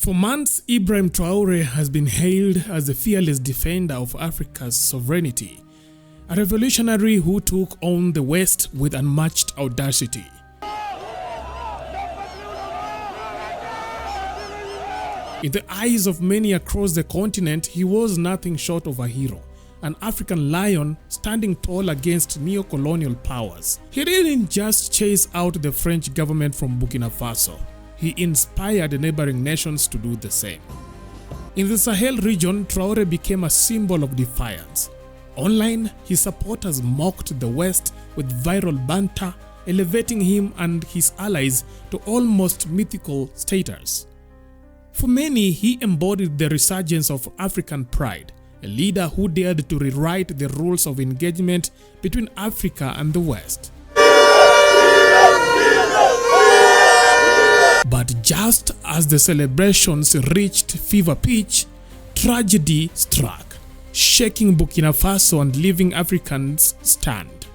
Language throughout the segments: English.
For months, Ibrahim Traore has been hailed as the fearless defender of Africa's sovereignty, a revolutionary who took on the West with unmatched audacity. In the eyes of many across the continent, he was nothing short of a hero, an African lion standing tall against neo-colonial powers. He didn't just chase out the French government from Burkina Faso. He inspired the neighboring nations to do the same. In the Sahel region, Traore became a symbol of defiance. Online, his supporters mocked the West with viral banter, elevating him and his allies to almost mythical status. For many, he embodied the resurgence of African pride, a leader who dared to rewrite the rules of engagement between Africa and the West. But just as the celebrations reached fever pitch, tragedy struck, shaking Burkina Faso and leaving Africans stunned.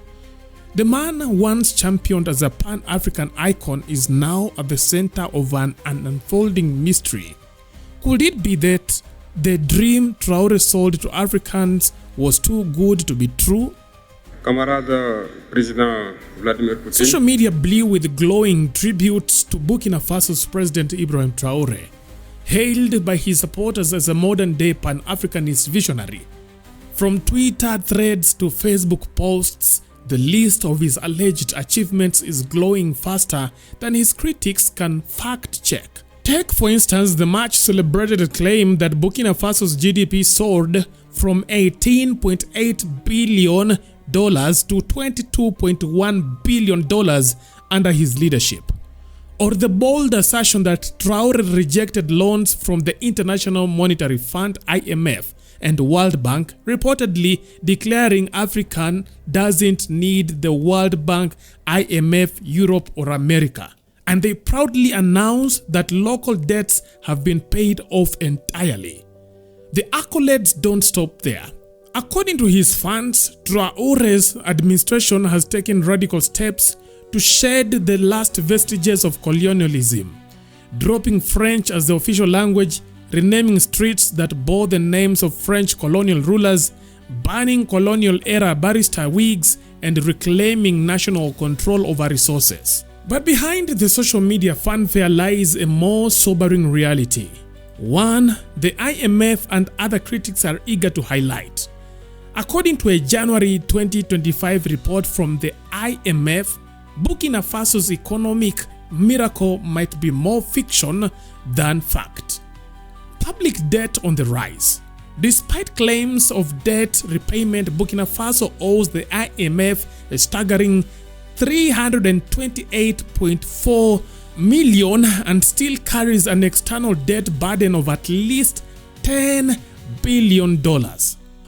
The man once championed as a Pan-African icon is now at the center of an unfolding mystery. Could it be that the dream Traore sold to Africans was too good to be true? Social media blew with glowing tributes to Burkina Faso's President Ibrahim Traore, hailed by his supporters as a modern-day Pan-Africanist visionary. From Twitter threads to Facebook posts, the list of his alleged achievements is glowing faster than his critics can fact-check. Take, for instance, the much-celebrated claim that Burkina Faso's GDP soared from $18.8 billion to $22.1 billion under his leadership. Or the bold assertion that Traore rejected loans from the International Monetary Fund (IMF) and World Bank, reportedly declaring Africa doesn't need the World Bank, IMF, Europe or America. And they proudly announce that local debts have been paid off entirely. The accolades don't stop there. According to his fans, Traore's administration has taken radical steps to shed the last vestiges of colonialism, dropping French as the official language, renaming streets that bore the names of French colonial rulers, banning colonial-era barrister wigs, and reclaiming national control over resources. But behind the social media fanfare lies a more sobering reality. One the IMF and other critics are eager to highlight. According to a January 2025 report from the IMF, Burkina Faso's economic miracle might be more fiction than fact. Public debt on the rise. Despite claims of debt repayment, Burkina Faso owes the IMF a staggering $328.4 million and still carries an external debt burden of at least $10 billion.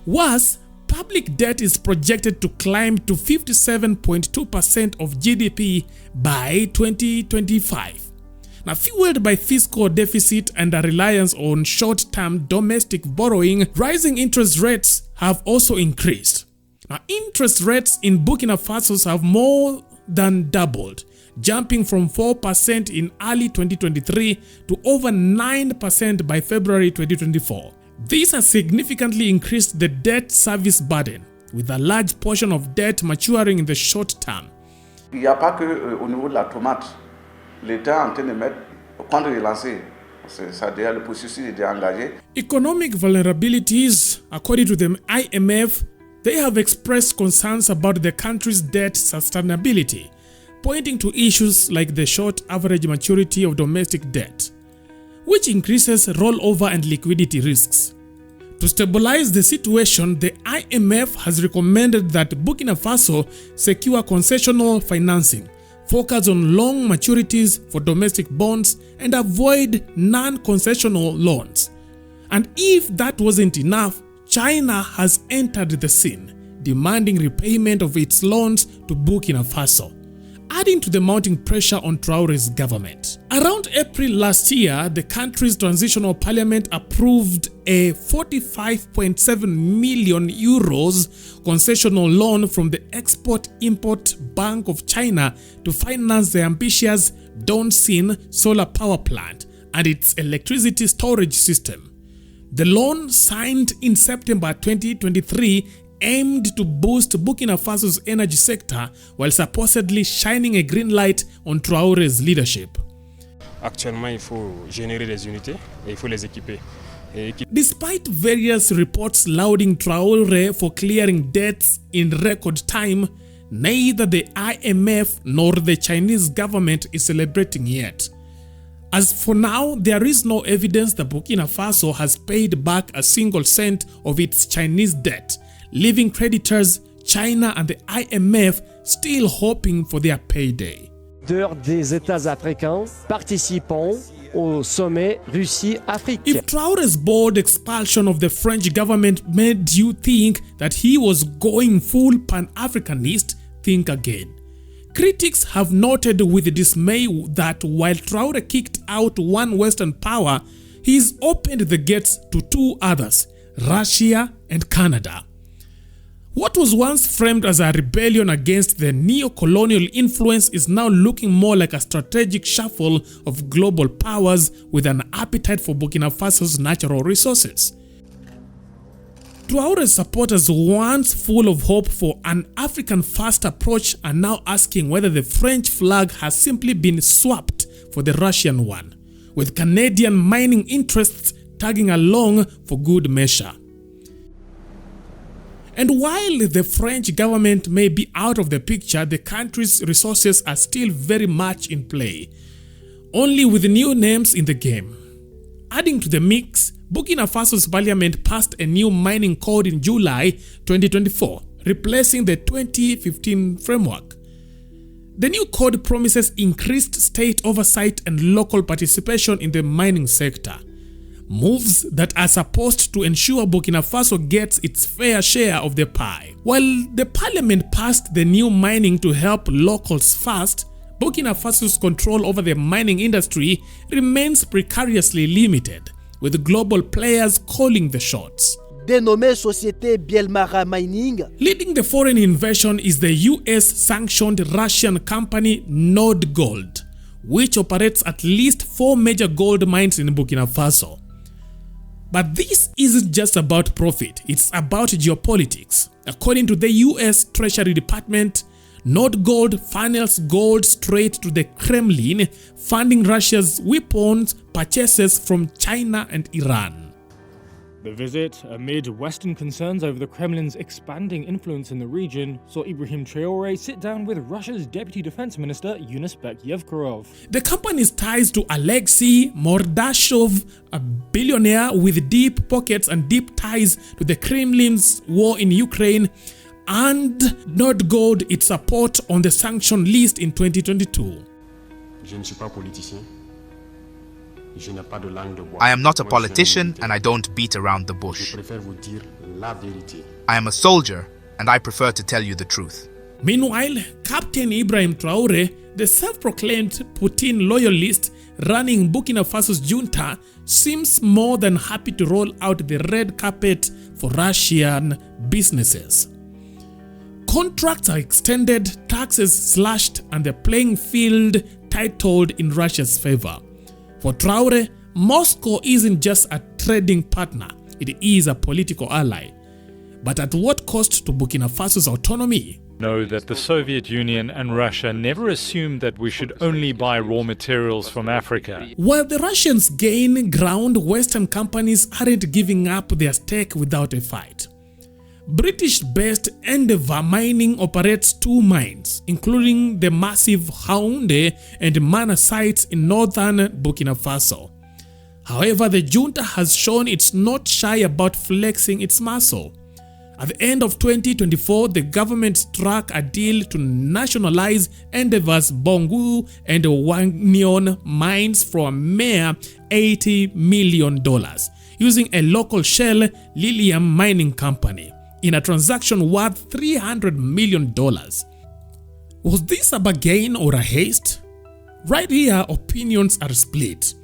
Worse, public debt is projected to climb to 57.2% of GDP by 2025. Now, fueled by fiscal deficit and a reliance on short-term domestic borrowing, rising interest rates have also increased. Now, interest rates in Burkina Faso have more than doubled, jumping from 4% in early 2023 to over 9% by February 2024. This has significantly increased the debt service burden, with a large portion of debt maturing in the short term. Il n'y a pas que au niveau de la tomate, l'État est en train de mettre contre-relancer. C'est-à-dire le processus est engagé. Economic vulnerabilities, according to the IMF, they have expressed concerns about the country's debt sustainability, pointing to issues like the short average maturity of domestic debt, which increases rollover and liquidity risks. To stabilize the situation, the IMF has recommended that Burkina Faso secure concessional financing, focus on long maturities for domestic bonds, and avoid non-concessional loans. And if that wasn't enough, China has entered the scene, demanding repayment of its loans to Burkina Faso, adding to the mounting pressure on Traore's government. Around April last year, the country's transitional parliament approved a 45.7 million euros concessional loan from the Export-Import Bank of China to finance the ambitious Dongxin solar power plant, and its electricity storage system. The loan, signed in September 2023, aimed to boost Burkina Faso's energy sector while supposedly shining a green light on Traoré's leadership. Actuellement, il faut générer des unités et il faut les équiper. Despite various reports lauding Traoré for clearing debts in record time, neither the IMF nor the Chinese government is celebrating yet. As for now, there is no evidence that Burkina Faso has paid back a single cent of its Chinese debt, leaving creditors, China and the IMF still hoping for their payday. Des États africains participant au sommet Russie-Afrique. If Traoré's bold expulsion of the French government made you think that he was going full Pan-Africanist, think again. Critics have noted with dismay that while Traoré kicked out one Western power, he's opened the gates to two others, Russia and Canada. What was once framed as a rebellion against the neo-colonial influence is now looking more like a strategic shuffle of global powers with an appetite for Burkina Faso's natural resources. Traoré's supporters, once full of hope for an African-first approach, are now asking whether the French flag has simply been swapped for the Russian one, with Canadian mining interests tagging along for good measure. And while the French government may be out of the picture, the country's resources are still very much in play, only with new names in the game. Adding to the mix, Burkina Faso's parliament passed a new mining code in July 2024, replacing the 2015 framework. The new code promises increased state oversight and local participation in the mining sector, moves that are supposed to ensure Burkina Faso gets its fair share of the pie. While the parliament passed the new mining to help locals first, Burkina Faso's control over the mining industry remains precariously limited, with global players calling the shots. Dénommée Société Bielmara Mining. Leading the foreign invasion is the US-sanctioned Russian company Nord Gold, which operates at least 4 major gold mines in Burkina Faso. But this isn't just about profit, it's about geopolitics. According to the US Treasury Department, Nord Gold funnels gold straight to the Kremlin, funding Russia's weapons purchases from China and Iran. The visit, amid Western concerns over the Kremlin's expanding influence in the region, saw Ibrahim Traore sit down with Russia's Deputy Defense Minister Yunusbek Yevkurov. The company's ties to Alexei Mordashov, a billionaire with deep pockets and deep ties to the Kremlin's war in Ukraine, and Nord Gold its support on the sanction list in 2022. I am not a politician and I don't beat around the bush. I am a soldier and I prefer to tell you the truth. Meanwhile, Captain Ibrahim Traore, the self-proclaimed Putin loyalist running Burkina Faso's junta, seems more than happy to roll out the red carpet for Russian businesses. Contracts are extended, taxes slashed, and the playing field titled in Russia's favor. For Traore, Moscow isn't just a trading partner, it is a political ally. But at what cost to Burkina Faso's autonomy? Know that the Soviet Union and Russia never assumed that we should only buy raw materials from Africa. While the Russians gain ground, Western companies aren't giving up their stake without a fight. British-based Endeavour Mining operates 2 mines, including the massive Houndé and Mana sites in northern Burkina Faso. However, the junta has shown it's not shy about flexing its muscle. At the end of 2024, the government struck a deal to nationalize Endeavour's Bongu and Wangnion mines for a mere $80 million, using a local shell Lilium mining company, in a transaction worth $300 million. Was this a bargain or a haste? Right here, opinions are split.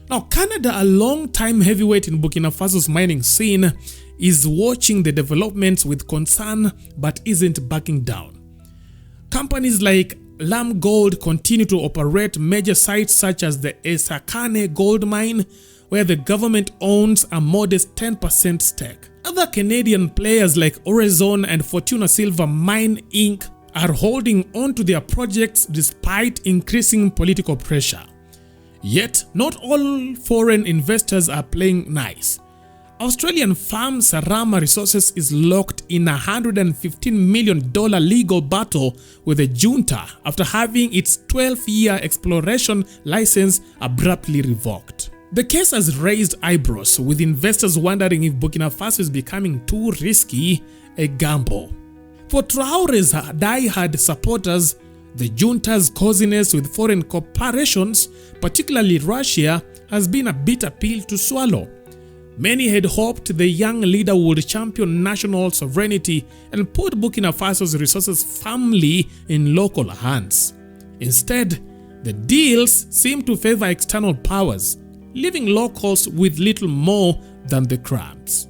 Now, Canada, a long-time heavyweight in Burkina Faso's mining scene, is watching the developments with concern but isn't backing down. Companies like Lam Gold continue to operate major sites such as the Esakane gold mine, where the government owns a modest 10% stake. Other Canadian players like Orezone and Fortuna Silver Mine Inc. are holding on to their projects despite increasing political pressure. Yet, not all foreign investors are playing nice. Australian firm Sarama Resources is locked in a $115 million legal battle with the junta after having its 12-year exploration license abruptly revoked. The case has raised eyebrows, with investors wondering if Burkina Faso is becoming too risky a gamble. For Traore's die-hard supporters, the junta's coziness with foreign corporations, particularly Russia, has been a bitter pill to swallow. Many had hoped the young leader would champion national sovereignty and put Burkina Faso's resources firmly in local hands. Instead, the deals seem to favor external powers, leaving locals with little more than the crumbs.